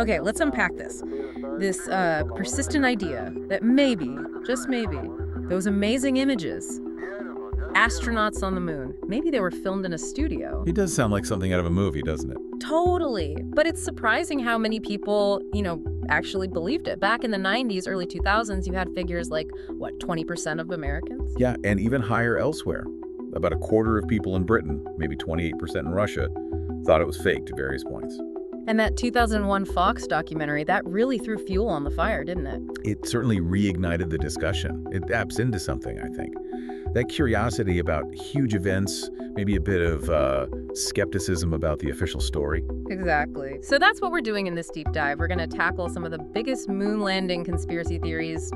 Okay, let's unpack this. This persistent idea that maybe, just maybe, those amazing images, astronauts on the moon, maybe they were filmed in a studio. He does sound like something out of a movie, doesn't it? Totally. But it's surprising how many people, actually believed it. Back in the 90s, early 2000s, you had figures like, 20% of Americans? Yeah, and even higher elsewhere. About a quarter of people in Britain, maybe 28% in Russia, thought it was fake at various points. And that 2001 Fox documentary, that really threw fuel on the fire, didn't it? It certainly reignited the discussion. It taps into something, I think. That curiosity about huge events, maybe a bit of skepticism about the official story. Exactly. So that's what we're doing in this deep dive. We're going to tackle some of the biggest moon landing conspiracy theories,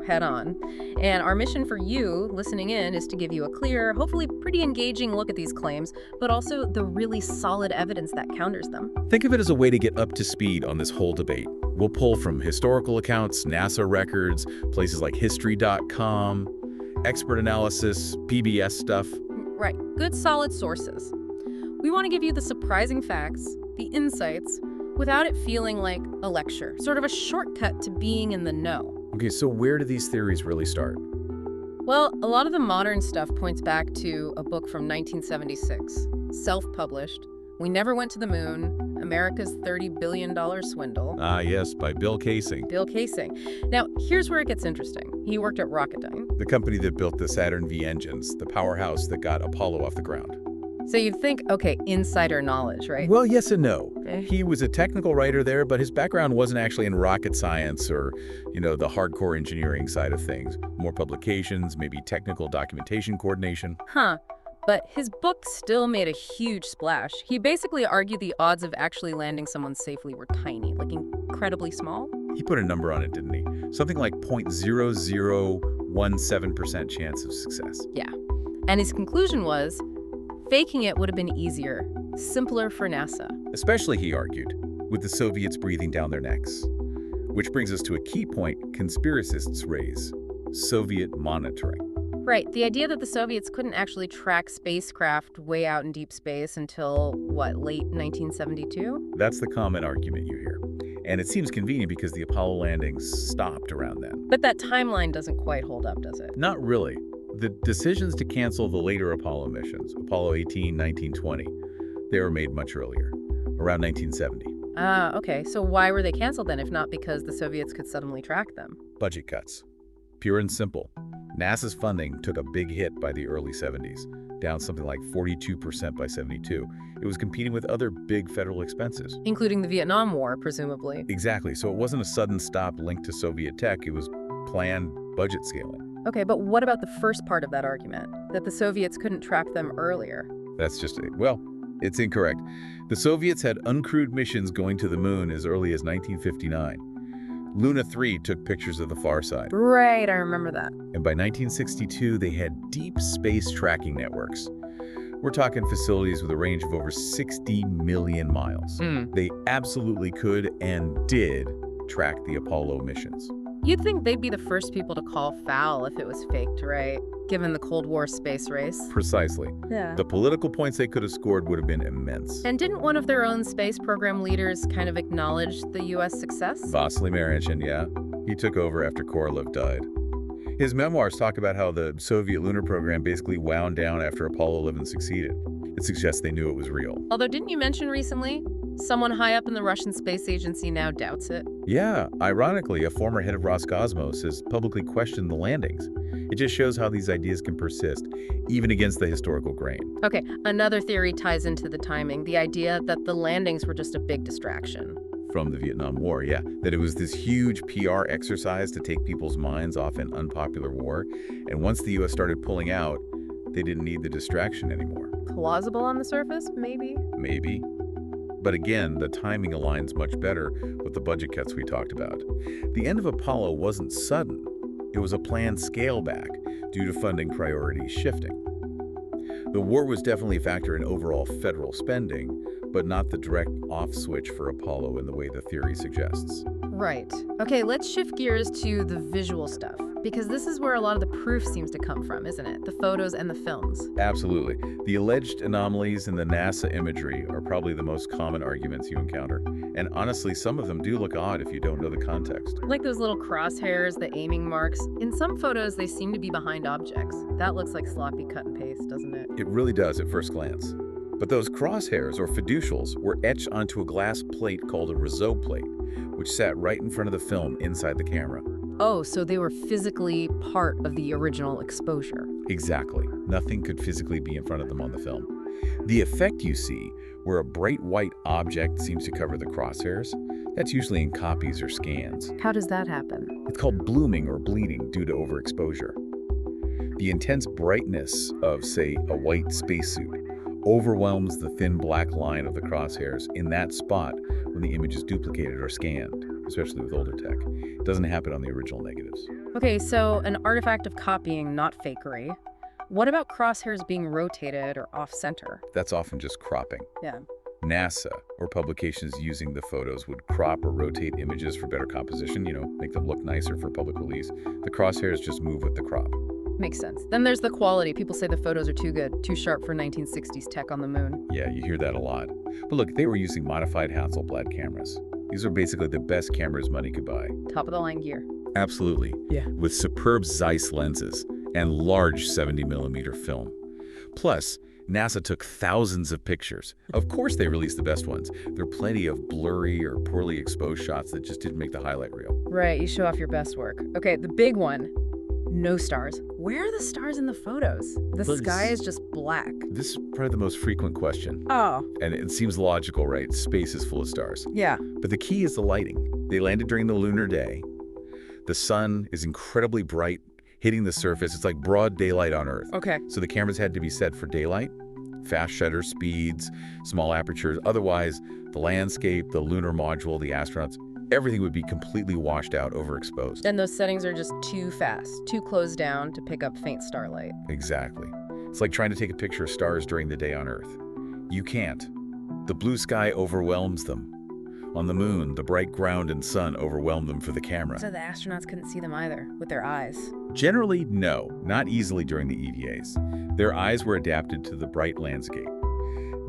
head on. And our mission for you listening in is to give you a clear, hopefully pretty engaging look at these claims, but also the really solid evidence that counters them. Think of it as a way to get up to speed on this whole debate. We'll pull from historical accounts, NASA records, places like history.com, expert analysis, PBS stuff. Right. Good, solid sources. We want to give you the surprising facts, the insights, without it feeling like a lecture, sort of a shortcut to being in the know. Okay, so where do these theories really start? Well, a lot of the modern stuff points back to a book from 1976, self-published, We Never Went to the Moon, America's $30 billion Swindle. Ah, yes, by Bill Kaysing. Bill Kaysing. Now, here's where it gets interesting. He worked at Rocketdyne. The company that built the Saturn V engines, the powerhouse that got Apollo off the ground. So you'd think, okay, insider knowledge, right? Well, yes and no. Okay. He was a technical writer there, but his background wasn't actually in rocket science or, the hardcore engineering side of things. More publications, maybe technical documentation coordination. Huh. But his book still made a huge splash. He basically argued the odds of actually landing someone safely were tiny, like incredibly small. He put a number on it, didn't he? Something like 0.0017% chance of success. Yeah. And his conclusion was, faking it would have been easier, simpler for NASA. Especially, he argued, with the Soviets breathing down their necks. Which brings us to a key point conspiracists raise: Soviet monitoring. Right, the idea that the Soviets couldn't actually track spacecraft way out in deep space until, late 1972? That's the common argument you hear. And it seems convenient because the Apollo landings stopped around then. But that timeline doesn't quite hold up, does it? Not really. The decisions to cancel the later Apollo missions, Apollo 18, 1920, they were made much earlier, around 1970. Ah, okay. So why were they canceled then, if not because the Soviets could suddenly track them? Budget cuts. Pure and simple. NASA's funding took a big hit by the early 70s, down something like 42% by 72. It was competing with other big federal expenses. Including the Vietnam War, presumably. Exactly. So it wasn't a sudden stop linked to Soviet tech. It was planned budget scaling. Okay, but what about the first part of that argument, that the Soviets couldn't track them earlier? That's just it. Well, it's incorrect. The Soviets had uncrewed missions going to the moon as early as 1959. Luna 3 took pictures of the far side. Right, I remember that. And by 1962, they had deep space tracking networks. We're talking facilities with a range of over 60 million miles. They absolutely could and did track the Apollo missions. You'd think they'd be the first people to call foul if it was faked, right? Given the Cold War space race. Precisely. Yeah. The political points they could have scored would have been immense. And didn't one of their own space program leaders kind of acknowledge the U.S. success? Vasily Marichin, yeah. He took over after Korolev died. His memoirs talk about how the Soviet lunar program basically wound down after Apollo 11 succeeded. It suggests they knew it was real. Although, didn't you mention recently, someone high up in the Russian space agency now doubts it? Yeah, ironically, a former head of Roscosmos has publicly questioned the landings. It just shows how these ideas can persist, even against the historical grain. Okay, another theory ties into the timing, the idea that the landings were just a big distraction. From the Vietnam War, yeah. That it was this huge PR exercise to take people's minds off an unpopular war. And once the U.S. started pulling out, they didn't need the distraction anymore. Plausible on the surface, maybe? Maybe. But again, the timing aligns much better with the budget cuts we talked about. The end of Apollo wasn't sudden. It was a planned scale back due to funding priorities shifting. The war was definitely a factor in overall federal spending, but not the direct off switch for Apollo in the way the theory suggests. Right. Okay, let's shift gears to the visual stuff, because this is where a lot of the proof seems to come from, isn't it? The photos and the films. Absolutely. The alleged anomalies in the NASA imagery are probably the most common arguments you encounter. And honestly, some of them do look odd if you don't know the context. Like those little crosshairs, the aiming marks. In some photos, they seem to be behind objects. That looks like sloppy cut and paste, doesn't it? It really does at first glance. But those crosshairs, or fiducials, were etched onto a glass plate called a Rousseau plate, which sat right in front of the film inside the camera. Oh, so they were physically part of the original exposure. Exactly. Nothing could physically be in front of them on the film. The effect you see, where a bright white object seems to cover the crosshairs, that's usually in copies or scans. How does that happen? It's called blooming or bleeding due to overexposure. The intense brightness of, say, a white spacesuit overwhelms the thin black line of the crosshairs in that spot when the image is duplicated or scanned, especially with older tech. It doesn't happen on the original negatives. Okay, so an artifact of copying, not fakery. What about crosshairs being rotated or off-center? That's often just cropping. Yeah. NASA or publications using the photos would crop or rotate images for better composition, make them look nicer for public release. The crosshairs just move with the crop. Makes sense. Then there's the quality. People say the photos are too good, too sharp for 1960s tech on the moon. Yeah, you hear that a lot. But look, they were using modified Hasselblad cameras. These are basically the best cameras money could buy. Top of the line gear. Absolutely. Yeah. With superb Zeiss lenses and large 70mm film. Plus, NASA took thousands of pictures. Of course they released the best ones. There are plenty of blurry or poorly exposed shots that just didn't make the highlight reel. Right, you show off your best work. Okay, the big one. No stars. Where are the stars in the photos? The sky is just black. This is probably the most frequent question. Oh. And it seems logical, right? Space is full of stars. Yeah. But the key is the lighting. They landed during the lunar day. The sun is incredibly bright, hitting the surface. It's like broad daylight on Earth. Okay. So the cameras had to be set for daylight, fast shutter speeds, small apertures. Otherwise, the landscape, the lunar module, the astronauts, everything would be completely washed out, overexposed. And those settings are just too fast, too closed down to pick up faint starlight. Exactly. It's like trying to take a picture of stars during the day on Earth. You can't. The blue sky overwhelms them. On the moon, the bright ground and sun overwhelm them for the camera. So the astronauts couldn't see them either, with their eyes. Generally, no. Not easily during the EVAs. Their eyes were adapted to the bright landscape.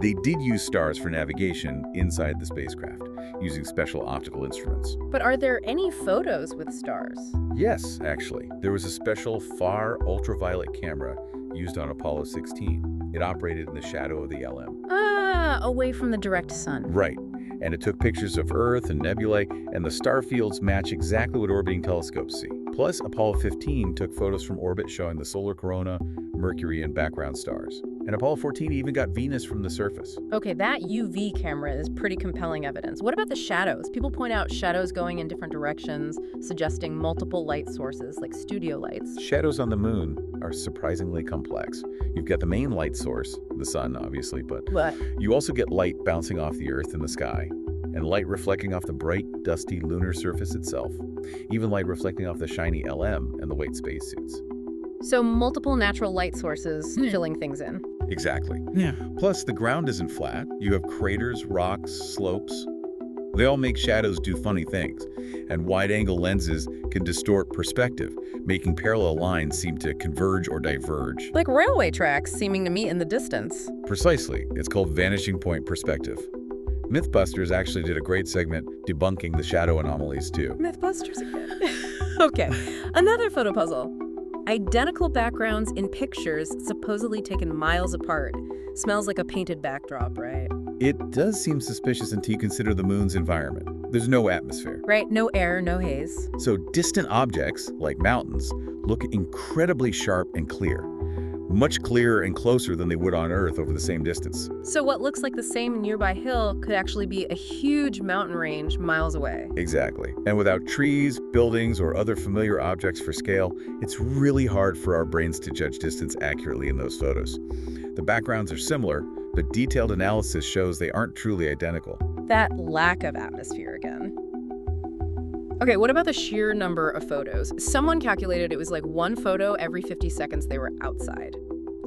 They did use stars for navigation inside the spacecraft, using special optical instruments. But are there any photos with stars? Yes, actually. There was a special far ultraviolet camera used on Apollo 16. It operated in the shadow of the LM. Ah, away from the direct sun. Right. And it took pictures of Earth and nebulae, and the star fields match exactly what orbiting telescopes see. Plus, Apollo 15 took photos from orbit showing the solar corona, Mercury, and background stars. And Apollo 14 even got Venus from the surface. Okay, that UV camera is pretty compelling evidence. What about the shadows? People point out shadows going in different directions, suggesting multiple light sources, like studio lights. Shadows on the moon are surprisingly complex. You've got the main light source, the sun, obviously, but you also get light bouncing off the Earth and the sky, and light reflecting off the bright, dusty lunar surface itself, even light reflecting off the shiny LM and the white spacesuits. So multiple natural light sources filling things in. Exactly. Yeah. Plus, the ground isn't flat. You have craters, rocks, slopes. They all make shadows do funny things, and wide-angle lenses can distort perspective, making parallel lines seem to converge or diverge. Like railway tracks seeming to meet in the distance. Precisely. It's called vanishing point perspective. Mythbusters actually did a great segment debunking the shadow anomalies, too. Mythbusters again. Okay, another photo puzzle. Identical backgrounds in pictures supposedly taken miles apart. Smells like a painted backdrop, right? It does seem suspicious until you consider the moon's environment. There's no atmosphere. Right, no air, no haze. So distant objects, like mountains, look incredibly sharp and clear. Much clearer and closer than they would on Earth over the same distance. So what looks like the same nearby hill could actually be a huge mountain range miles away. Exactly. And without trees, buildings, or other familiar objects for scale, it's really hard for our brains to judge distance accurately in those photos. The backgrounds are similar, but detailed analysis shows they aren't truly identical. That lack of atmosphere again. Okay, what about the sheer number of photos? Someone calculated it was like one photo every 50 seconds they were outside.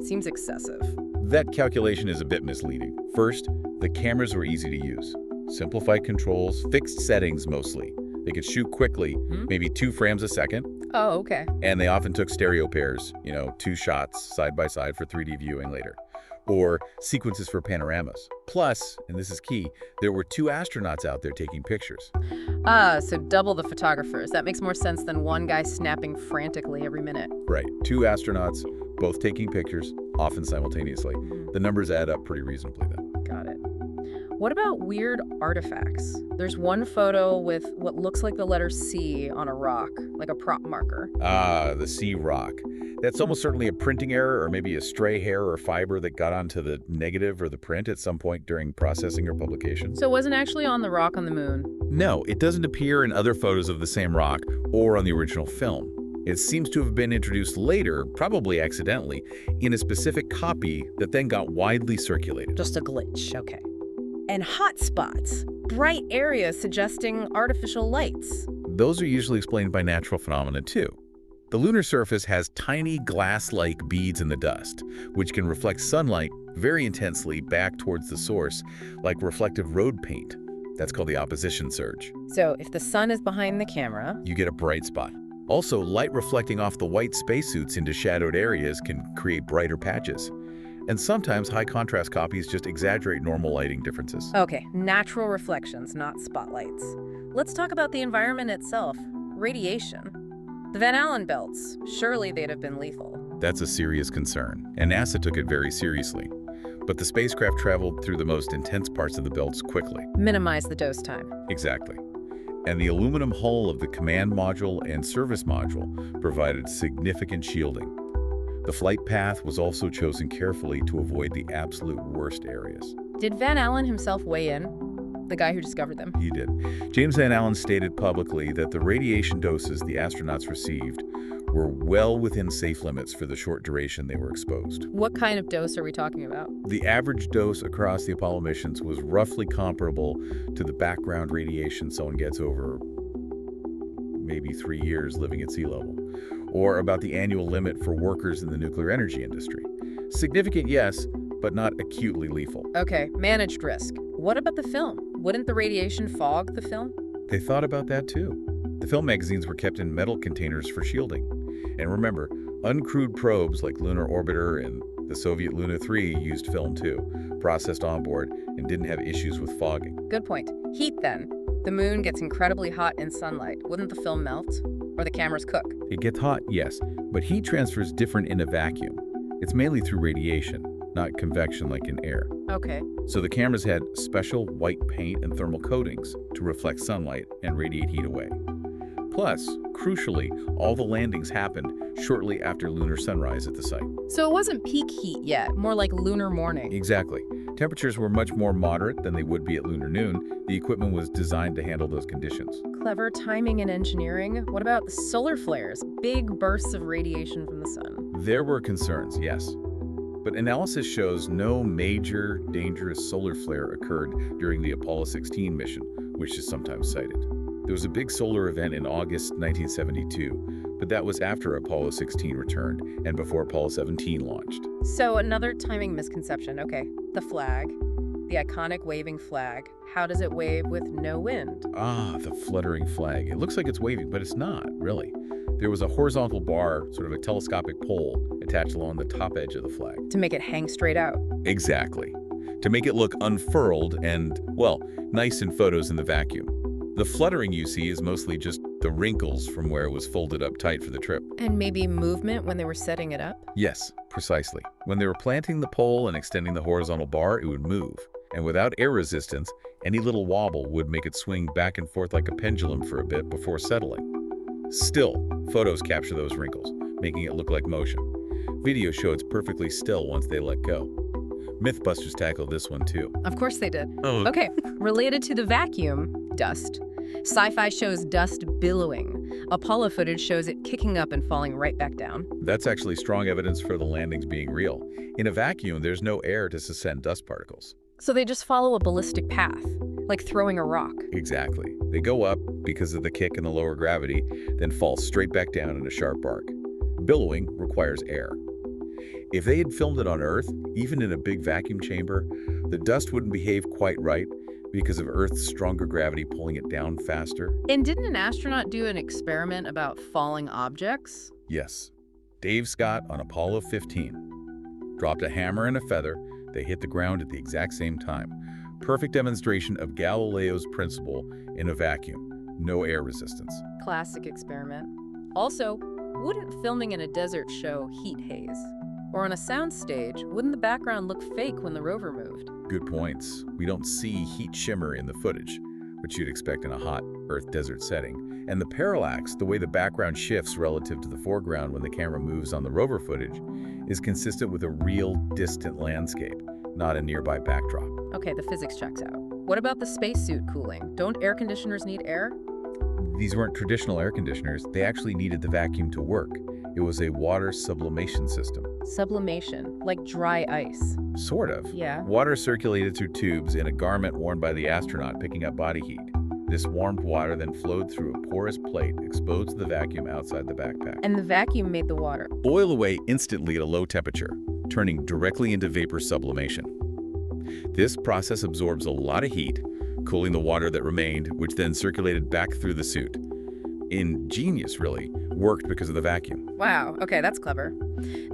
Seems excessive. That calculation is a bit misleading. First, the cameras were easy to use. Simplified controls, fixed settings mostly. They could shoot quickly, maybe 2 frames a second, Oh, okay. and they often took stereo pairs, 2 shots side by side for 3D viewing later, or sequences for panoramas. Plus, and this is key, there were 2 astronauts out there taking pictures. Ah, so double the photographers. That makes more sense than one guy snapping frantically every minute. Right, 2 astronauts, both taking pictures, often simultaneously. The numbers add up pretty reasonably then. Got it. What about weird artifacts? There's one photo with what looks like the letter C on a rock, like a prop marker. Ah, the C rock. That's almost certainly a printing error or maybe a stray hair or fiber that got onto the negative or the print at some point during processing or publication. So it wasn't actually on the rock on the moon. No, it doesn't appear in other photos of the same rock or on the original film. It seems to have been introduced later, probably accidentally, in a specific copy that then got widely circulated. Just a glitch, okay. And hot spots, bright areas suggesting artificial lights. Those are usually explained by natural phenomena too. The lunar surface has tiny glass-like beads in the dust, which can reflect sunlight very intensely back towards the source, like reflective road paint. That's called the opposition surge. So if the sun is behind the camera, You get a bright spot. Also, light reflecting off the white spacesuits into shadowed areas can create brighter patches. And sometimes high-contrast copies just exaggerate normal lighting differences. okay, natural reflections, not spotlights. Let's talk about the environment itself. Radiation. The Van Allen belts. Surely they'd have been lethal. That's a serious concern, and NASA took it very seriously. But the spacecraft traveled through the most intense parts of the belts quickly. Minimize the dose time. Exactly. And the aluminum hull of the command module and service module provided significant shielding. The flight path was also chosen carefully to avoid the absolute worst areas. Did Van Allen himself weigh in? The guy who discovered them? He did. James Van Allen stated publicly that the radiation doses the astronauts received were well within safe limits for the short duration they were exposed. What kind of dose are we talking about? The average dose across the Apollo missions was roughly comparable to the background radiation someone gets over maybe 3 years living at sea level, or about the annual limit for workers in the nuclear energy industry. Significant, yes, but not acutely lethal. Okay, managed risk. What about the film? Wouldn't the radiation fog the film? They thought about that too. The film magazines were kept in metal containers for shielding. And remember, uncrewed probes like Lunar Orbiter and the Soviet Luna 3 used film too, processed onboard, and didn't have issues with fogging. Good point. Heat then. The moon gets incredibly hot in sunlight. Wouldn't the film melt? Or the cameras cook? It gets hot, yes, but heat transfer is different in a vacuum. It's mainly through radiation, not convection like in air. Okay. So the cameras had special white paint and thermal coatings to reflect sunlight and radiate heat away. Plus, crucially, all the landings happened shortly after lunar sunrise at the site. So it wasn't peak heat yet, more like lunar morning. Exactly. Temperatures were much more moderate than they would be at lunar noon. The equipment was designed to handle those conditions. Clever timing and engineering. What about the solar flares? Big bursts of radiation from the sun. There were concerns, yes. But analysis shows no major, dangerous solar flare occurred during the Apollo 16 mission, which is sometimes cited. There was a big solar event in August 1972, but that was after Apollo 16 returned and before Apollo 17 launched. So another timing misconception. Okay, the flag. The iconic waving flag. How does it wave with no wind? Ah, the fluttering flag. It looks like it's waving, but it's not, really. There was a horizontal bar, sort of a telescopic pole, attached along the top edge of the flag. To make it hang straight out. Exactly. To make it look unfurled and, well, nice in photos in the vacuum. The fluttering you see is mostly just the wrinkles from where it was folded up tight for the trip. And maybe movement when they were setting it up? Yes, precisely. When they were planting the pole and extending the horizontal bar, it would move. And without air resistance, any little wobble would make it swing back and forth like a pendulum for a bit before settling. Still, photos capture those wrinkles, making it look like motion. Videos show it's perfectly still once they let go. Mythbusters tackled this one too. Of course they did. Oh. Okay, related to the vacuum, dust. Sci-fi shows dust billowing. Apollo footage shows it kicking up and falling right back down. That's actually strong evidence for the landings being real. In a vacuum, there's no air to suspend dust particles. So they just follow a ballistic path, like throwing a rock. Exactly. They go up because of the kick and the lower gravity, then fall straight back down in a sharp arc. Billowing requires air. If they had filmed it on Earth, even in a big vacuum chamber, the dust wouldn't behave quite right, because of Earth's stronger gravity pulling it down faster? And didn't an astronaut do an experiment about falling objects? Yes. Dave Scott on Apollo 15 dropped a hammer and a feather. They hit the ground at the exact same time. Perfect demonstration of Galileo's principle in a vacuum. No air resistance. Classic experiment. Also, wouldn't filming in a desert show heat haze? Or on a soundstage, wouldn't the background look fake when the rover moved? Good points. We don't see heat shimmer in the footage, which you'd expect in a hot Earth desert setting. And the parallax, the way the background shifts relative to the foreground when the camera moves on the rover footage, is consistent with a real distant landscape, not a nearby backdrop. Okay, the physics checks out. What about the spacesuit cooling? Don't air conditioners need air? These weren't traditional air conditioners. They actually needed the vacuum to work. It was a water sublimation system. Sublimation, like dry ice. Sort of. Yeah. Water circulated through tubes in a garment worn by the astronaut, picking up body heat. This warmed water then flowed through a porous plate exposed to the vacuum outside the backpack. And the vacuum made the water Boil away instantly at a low temperature, turning directly into vapor sublimation. This process absorbs a lot of heat, cooling the water that remained, which then circulated back through the suit. Ingenious, really. Worked because of the vacuum. Wow, okay, that's clever.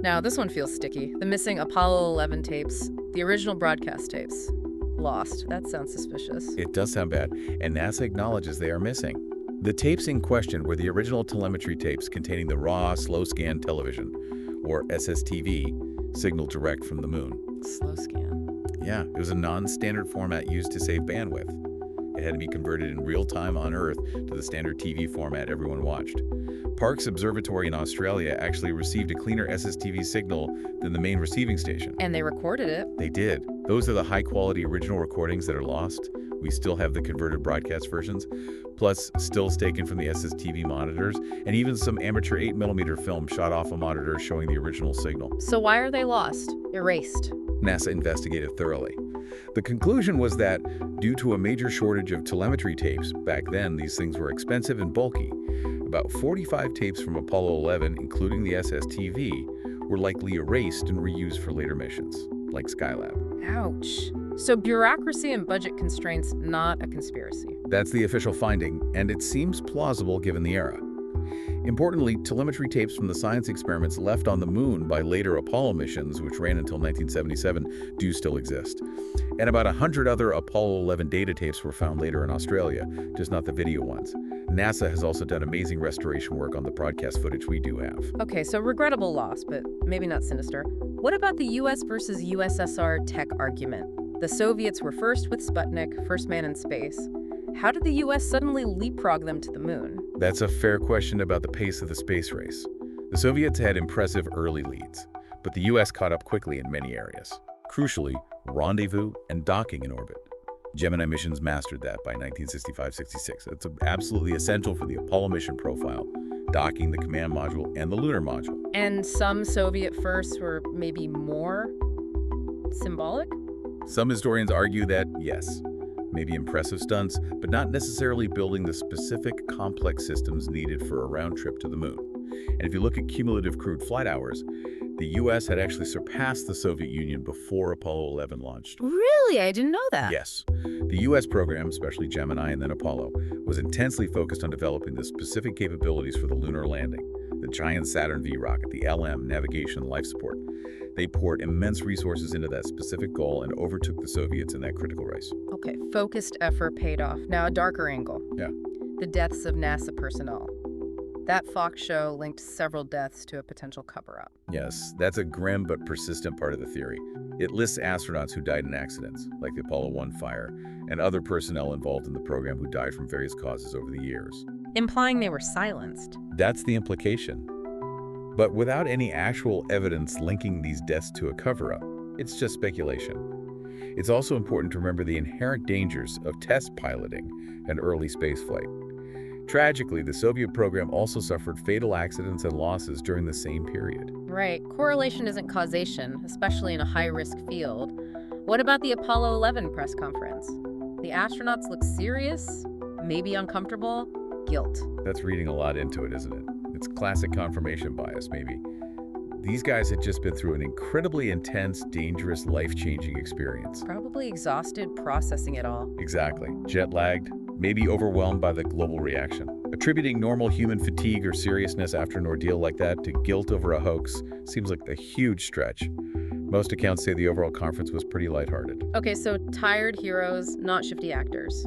Now, this one feels sticky. The missing Apollo 11 tapes, the original broadcast tapes. Lost. That sounds suspicious. It does sound bad, and NASA acknowledges they are missing. The tapes in question were the original telemetry tapes containing the raw, slow-scan television, or SSTV, signal direct from the moon. Slow scan. Yeah, it was a non-standard format used to save bandwidth. It had to be converted in real time on Earth to the standard TV format everyone watched. Parkes Observatory in Australia actually received a cleaner SSTV signal than the main receiving station. And they recorded it. They did. Those are the high-quality original recordings that are lost. We still have the converted broadcast versions, plus stills taken from the SSTV monitors, and even some amateur 8mm film shot off a monitor showing the original signal. So why are they lost? Erased. NASA investigated thoroughly. The conclusion was that, due to a major shortage of telemetry tapes, back then these things were expensive and bulky, about 45 tapes from Apollo 11, including the SSTV, were likely erased and reused for later missions, like Skylab. Ouch. So bureaucracy and budget constraints, not a conspiracy. That's the official finding, and it seems plausible given the era. Importantly, telemetry tapes from the science experiments left on the moon by later Apollo missions, which ran until 1977, do still exist. And about 100 other Apollo 11 data tapes were found later in Australia, just not the video ones. NASA has also done amazing restoration work on the broadcast footage we do have. Okay, so regrettable loss, but maybe not sinister. What about the US versus USSR tech argument? The Soviets were first with Sputnik, first man in space. How did the US suddenly leapfrog them to the moon? That's a fair question about the pace of the space race. The Soviets had impressive early leads, but the US caught up quickly in many areas. Crucially, rendezvous and docking in orbit. Gemini missions mastered that by 1965-66. It's absolutely essential for the Apollo mission profile, docking the command module and the lunar module. And some Soviet firsts were maybe more symbolic? Some historians argue that, yes, maybe impressive stunts, but not necessarily building the specific complex systems needed for a round trip to the moon. And if you look at cumulative crewed flight hours, the U.S. had actually surpassed the Soviet Union before Apollo 11 launched. Really? I didn't know that. Yes. The U.S. program, especially Gemini and then Apollo, was intensely focused on developing the specific capabilities for the lunar landing, the giant Saturn V rocket, the LM, navigation, life support. They poured immense resources into that specific goal and overtook the Soviets in that critical race. Okay, focused effort paid off. Now a darker angle. Yeah. The deaths of NASA personnel. That Fox show linked several deaths to a potential cover-up. Yes, that's a grim but persistent part of the theory. It lists astronauts who died in accidents, like the Apollo 1 fire, and other personnel involved in the program who died from various causes over the years. Implying they were silenced. That's the implication. But without any actual evidence linking these deaths to a cover-up, it's just speculation. It's also important to remember the inherent dangers of test piloting and early spaceflight. Tragically, the Soviet program also suffered fatal accidents and losses during the same period. Right. Correlation isn't causation, especially in a high-risk field. What about the Apollo 11 press conference? The astronauts look serious, maybe uncomfortable, guilt. That's reading a lot into it, isn't it? It's classic confirmation bias, maybe. These guys had just been through an incredibly intense, dangerous, life-changing experience. Probably exhausted processing it all. Exactly. Jet-lagged, maybe overwhelmed by the global reaction. Attributing normal human fatigue or seriousness after an ordeal like that to guilt over a hoax seems like a huge stretch. Most accounts say the overall conference was pretty lighthearted. Okay, so tired heroes, not shifty actors.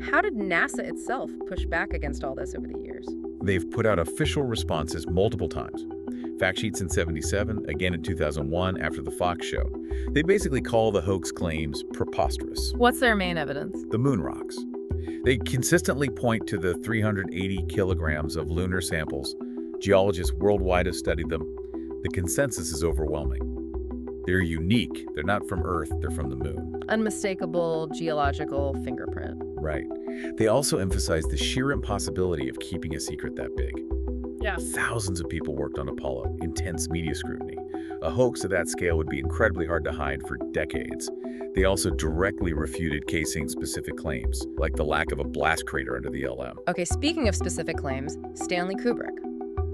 How did NASA itself push back against all this over the years? They've put out official responses multiple times. Fact sheets in '77, again in 2001 after the Fox show. They basically call the hoax claims preposterous. What's their main evidence? The moon rocks. They consistently point to the 380 kilograms of lunar samples. Geologists worldwide have studied them. The consensus is overwhelming. They're unique. They're not from Earth, they're from the moon. Unmistakable geological fingerprint. Right. They also emphasize the sheer impossibility of keeping a secret that big. Yeah. Thousands of people worked on Apollo, intense media scrutiny. A hoax of that scale would be incredibly hard to hide for decades. They also directly refuted casing-specific claims, like the lack of a blast crater under the LM. Okay, speaking of specific claims, Stanley Kubrick.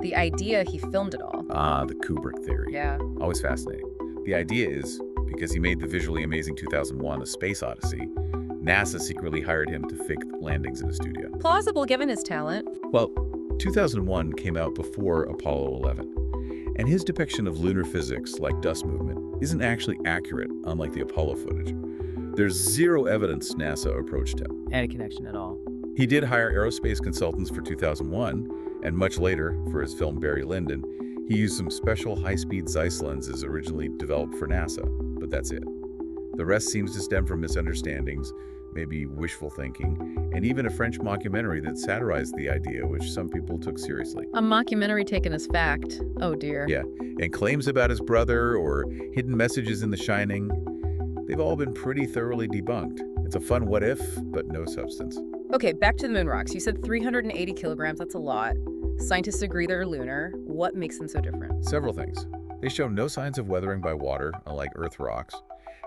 The idea he filmed it all. Ah, the Kubrick theory. Yeah. Always fascinating. The idea is, because he made the visually amazing 2001 A Space Odyssey, NASA secretly hired him to fake landings in a studio. Plausible given his talent. Well, 2001 came out before Apollo 11, and his depiction of lunar physics, like dust movement, isn't actually accurate, unlike the Apollo footage. There's zero evidence NASA approached him. Any connection at all. He did hire aerospace consultants for 2001, and much later, for his film Barry Lyndon, he used some special high-speed Zeiss lenses originally developed for NASA, but that's it. The rest seems to stem from misunderstandings, maybe wishful thinking, and even a French mockumentary that satirized the idea, which some people took seriously. A mockumentary taken as fact. Oh dear. Yeah, and claims about his brother or hidden messages in The Shining, they've all been pretty thoroughly debunked. It's a fun what if, but no substance. Okay, back to the moon rocks. You said 380 kilograms, that's a lot. Scientists agree they're lunar. What makes them so different? Several things. They show no signs of weathering by water, unlike Earth rocks.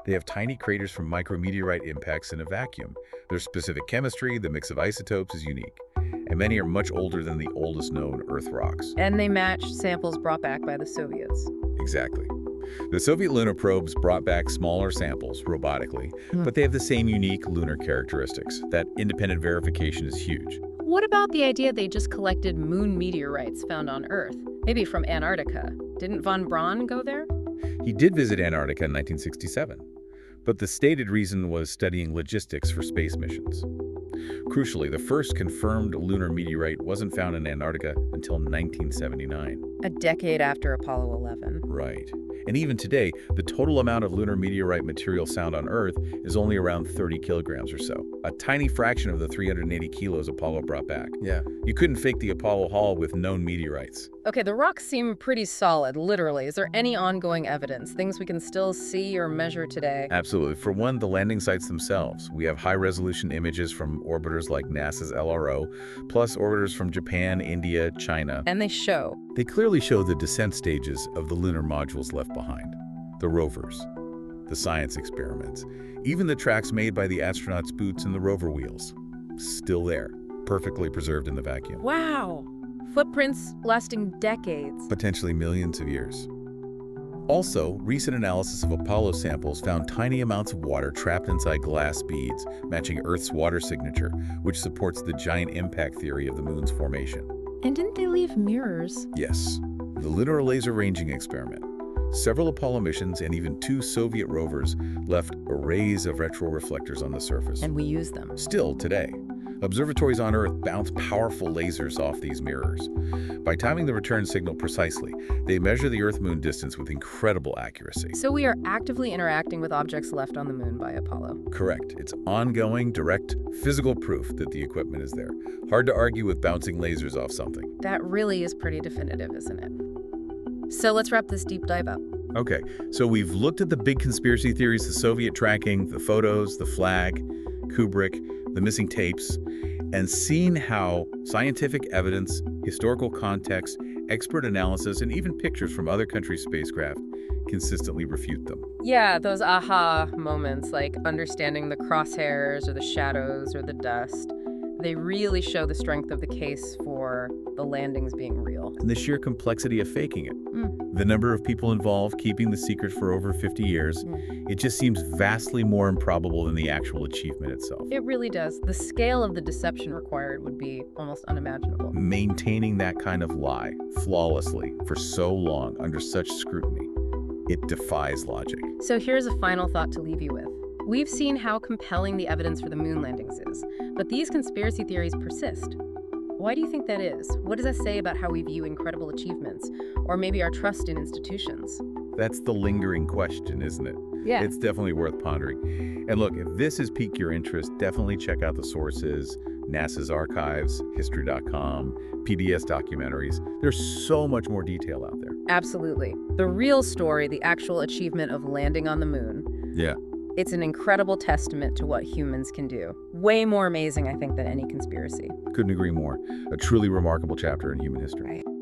They have tiny craters from micrometeorite impacts in a vacuum. Their specific chemistry, the mix of isotopes, is unique. And many are much older than the oldest known Earth rocks. And they match samples brought back by the Soviets. Exactly. The Soviet lunar probes brought back smaller samples robotically, but they have the same unique lunar characteristics. That independent verification is huge. What about the idea they just collected moon meteorites found on Earth? Maybe from Antarctica. Didn't von Braun go there? He did visit Antarctica in 1967, but the stated reason was studying logistics for space missions. Crucially, the first confirmed lunar meteorite wasn't found in Antarctica until 1979. A decade after Apollo 11. Right. And even today, the total amount of lunar meteorite material found on Earth is only around 30 kilograms or so, a tiny fraction of the 380 kilos Apollo brought back. Yeah. You couldn't fake the Apollo haul with known meteorites. Okay, the rocks seem pretty solid, literally. Is there any ongoing evidence, things we can still see or measure today? Absolutely. For one, the landing sites themselves. We have high-resolution images from orbiters like NASA's LRO, plus orbiters from Japan, India, China. And they show. They clearly show the descent stages of the lunar modules left behind. The rovers, the science experiments, even the tracks made by the astronauts' boots and the rover wheels. Still there, perfectly preserved in the vacuum. Wow! Footprints lasting decades. Potentially millions of years. Also, recent analysis of Apollo samples found tiny amounts of water trapped inside glass beads, matching Earth's water signature, which supports the giant impact theory of the moon's formation. And didn't they leave mirrors? Yes. The Lunar Laser Ranging Experiment. Several Apollo missions and even 2 Soviet rovers left arrays of retroreflectors on the surface. And we use them. Still today. Observatories on Earth bounce powerful lasers off these mirrors. By timing the return signal precisely, they measure the Earth-Moon distance with incredible accuracy. So we are actively interacting with objects left on the moon by Apollo. Correct. It's ongoing, direct, physical proof that the equipment is there. Hard to argue with bouncing lasers off something. That really is pretty definitive, isn't it? So let's wrap this deep dive up. Okay, so we've looked at the big conspiracy theories, the Soviet tracking, the photos, the flag, Kubrick, the missing tapes, and seen how scientific evidence, historical context, expert analysis, and even pictures from other countries' spacecraft consistently refute them. Yeah, those aha moments, like understanding the crosshairs or the shadows or the dust. They really show the strength of the case for the landings being real. And the sheer complexity of faking it. Mm. The number of people involved keeping the secret for over 50 years, it just seems vastly more improbable than the actual achievement itself. It really does. The scale of the deception required would be almost unimaginable. Maintaining that kind of lie flawlessly for so long under such scrutiny, it defies logic. So here's a final thought to leave you with. We've seen how compelling the evidence for the moon landings is, but these conspiracy theories persist. Why do you think that is? What does that say about how we view incredible achievements, or maybe our trust in institutions? That's the lingering question, isn't it? Yeah. It's definitely worth pondering. And look, if this has piqued your interest, definitely check out the sources, NASA's archives, history.com, PBS documentaries. There's so much more detail out there. Absolutely. The real story, the actual achievement of landing on the moon. Yeah. It's an incredible testament to what humans can do. Way more amazing, I think, than any conspiracy. Couldn't agree more. A truly remarkable chapter in human history. Right.